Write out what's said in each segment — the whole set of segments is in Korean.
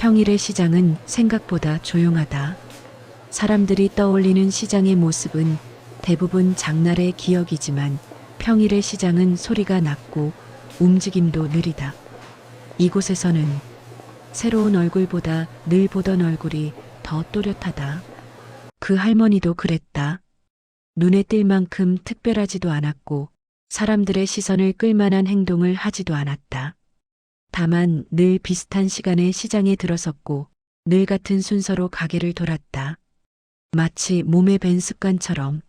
평일의 시장은 생각보다 조용하다. 사람들이 떠올리는 시장의 모습은 대부분 장날의 기억이지만 평일의 시장은 소리가 낮고 움직임도 느리다. 이곳에서는 새로운 얼굴보다 늘 보던 얼굴이 더 또렷하다. 그 할머니도 그랬다. 눈에 띌 만큼 특별하지도 않았고 사람들의 시선을 끌만한 행동을 하지도 않았다. 다만 늘 비슷한 시간에 시장에 들어섰고 늘 같은 순서로 가게를 돌았다. 마치 몸에 밴 습관처럼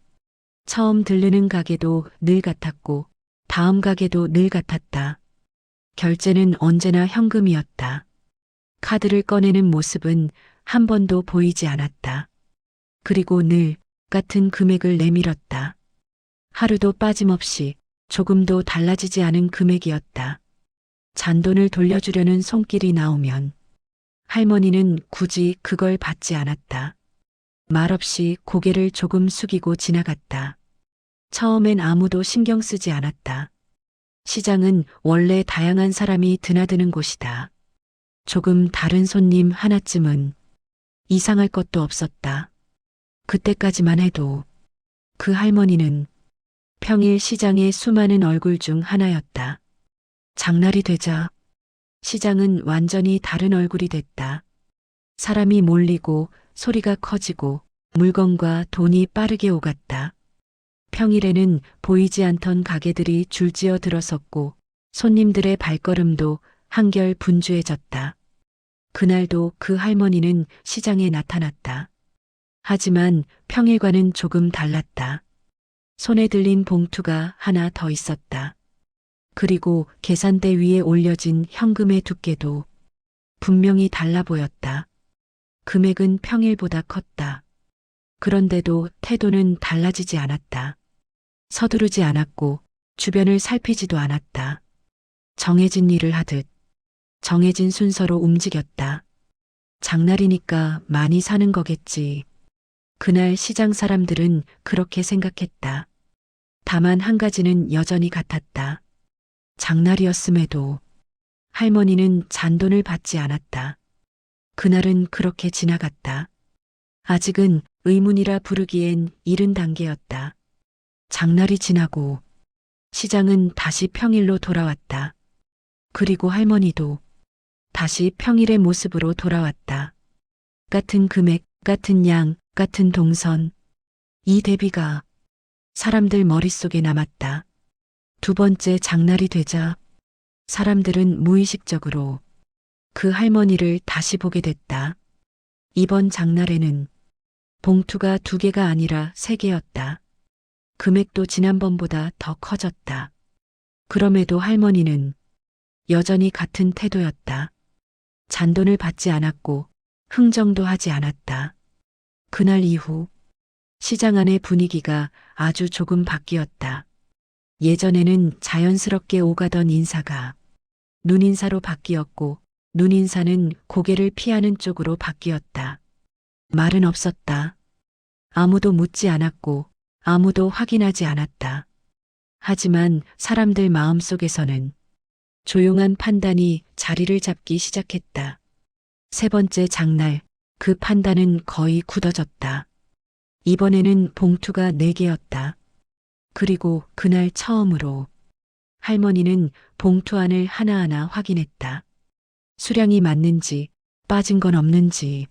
처음 들르는 가게도 늘 같았고 다음 가게도 늘 같았다. 결제는 언제나 현금이었다. 카드를 꺼내는 모습은 한 번도 보이지 않았다. 그리고 늘 같은 금액을 내밀었다. 하루도 빠짐없이 조금도 달라지지 않은 금액이었다. 잔돈을 돌려주려는 손길이 나오면 할머니는 굳이 그걸 받지 않았다. 말없이 고개를 조금 숙이고 지나갔다. 처음엔 아무도 신경 쓰지 않았다. 시장은 원래 다양한 사람이 드나드는 곳이다. 조금 다른 손님 하나쯤은 이상할 것도 없었다. 그때까지만 해도 그 할머니는 평일 시장의 수많은 얼굴 중 하나였다. 장날이 되자 시장은 완전히 다른 얼굴이 됐다. 사람이 몰리고 소리가 커지고 물건과 돈이 빠르게 오갔다. 평일에는 보이지 않던 가게들이 줄지어 들어섰고 손님들의 발걸음도 한결 분주해졌다. 그날도 그 할머니는 시장에 나타났다. 하지만 평일과는 조금 달랐다. 손에 들린 봉투가 하나 더 있었다. 그리고 계산대 위에 올려진 현금의 두께도 분명히 달라 보였다. 금액은 평일보다 컸다. 그런데도 태도는 달라지지 않았다. 서두르지 않았고 주변을 살피지도 않았다. 정해진 일을 하듯 정해진 순서로 움직였다. 장날이니까 많이 사는 거겠지. 그날 시장 사람들은 그렇게 생각했다. 다만 한 가지는 여전히 같았다. 장날이었음에도 할머니는 잔돈을 받지 않았다. 그날은 그렇게 지나갔다. 아직은 의문이라 부르기엔 이른 단계였다. 장날이 지나고 시장은 다시 평일로 돌아왔다. 그리고 할머니도 다시 평일의 모습으로 돌아왔다. 같은 금액, 같은 양, 같은 동선. 이 대비가 사람들 머릿속에 남았다. 두 번째 장날이 되자 사람들은 무의식적으로 그 할머니를 다시 보게 됐다. 이번 장날에는 봉투가 2개가 아니라 3개였다. 금액도 지난번보다 더 커졌다. 그럼에도 할머니는 여전히 같은 태도였다. 잔돈을 받지 않았고 흥정도 하지 않았다. 그날 이후 시장 안의 분위기가 아주 조금 바뀌었다. 예전에는 자연스럽게 오가던 인사가 눈인사로 바뀌었고 눈인사는 고개를 피하는 쪽으로 바뀌었다. 말은 없었다. 아무도 묻지 않았고 아무도 확인하지 않았다. 하지만 사람들 마음속에서는 조용한 판단이 자리를 잡기 시작했다. 세 번째 장날, 그 판단은 거의 굳어졌다. 이번에는 봉투가 4개였다. 그리고 그날 처음으로 할머니는 봉투 안을 하나하나 확인했다. 수량이 맞는지, 빠진 건 없는지,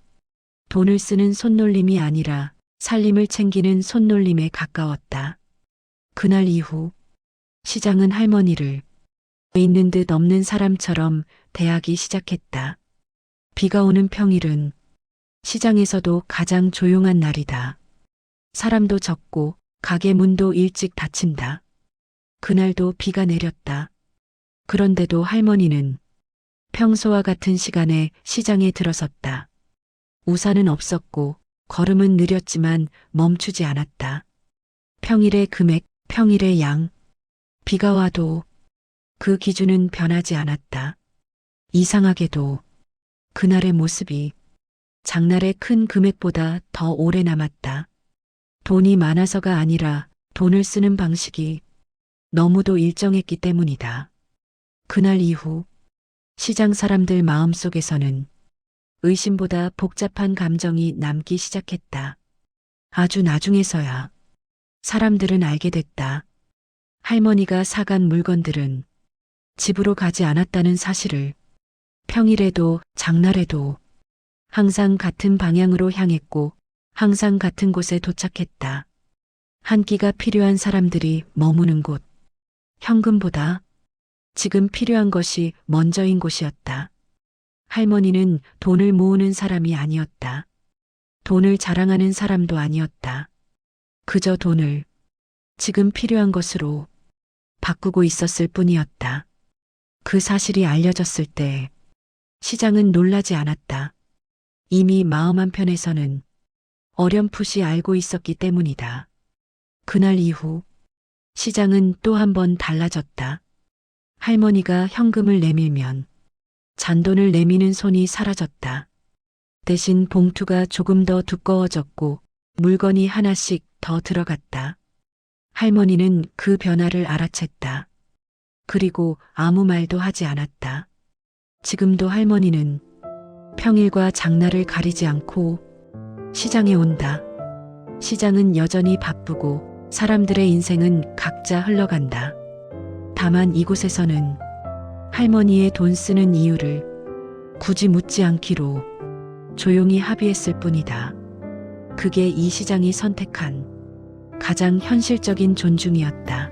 돈을 쓰는 손놀림이 아니라 살림을 챙기는 손놀림에 가까웠다. 그날 이후 시장은 할머니를 있는 듯 없는 사람처럼 대하기 시작했다. 비가 오는 평일은 시장에서도 가장 조용한 날이다. 사람도 적고 가게 문도 일찍 닫힌다. 그날도 비가 내렸다. 그런데도 할머니는 평소와 같은 시간에 시장에 들어섰다. 우산은 없었고 걸음은 느렸지만 멈추지 않았다. 평일의 금액, 평일의 양. 비가 와도 그 기준은 변하지 않았다. 이상하게도 그날의 모습이 장날의 큰 금액보다 더 오래 남았다. 돈이 많아서가 아니라 돈을 쓰는 방식이 너무도 일정했기 때문이다. 그날 이후 시장 사람들 마음속에서는 의심보다 복잡한 감정이 남기 시작했다. 아주 나중에서야 사람들은 알게 됐다. 할머니가 사간 물건들은 집으로 가지 않았다는 사실을. 평일에도 장날에도 항상 같은 방향으로 향했고 항상 같은 곳에 도착했다. 한 끼가 필요한 사람들이 머무는 곳. 현금보다 지금 필요한 것이 먼저인 곳이었다. 할머니는 돈을 모으는 사람이 아니었다. 돈을 자랑하는 사람도 아니었다. 그저 돈을 지금 필요한 것으로 바꾸고 있었을 뿐이었다. 그 사실이 알려졌을 때 시장은 놀라지 않았다. 이미 마음 한편에서는 어렴풋이 알고 있었기 때문이다. 그날 이후 시장은 또 한 번 달라졌다. 할머니가 현금을 내밀면 잔돈을 내미는 손이 사라졌다. 대신 봉투가 조금 더 두꺼워졌고 물건이 하나씩 더 들어갔다. 할머니는 그 변화를 알아챘다. 그리고 아무 말도 하지 않았다. 지금도 할머니는 평일과 장날을 가리지 않고 시장에 온다. 시장은 여전히 바쁘고 사람들의 인생은 각자 흘러간다. 다만 이곳에서는 할머니의 돈 쓰는 이유를 굳이 묻지 않기로 조용히 합의했을 뿐이다. 그게 이 시장이 선택한 가장 현실적인 존중이었다.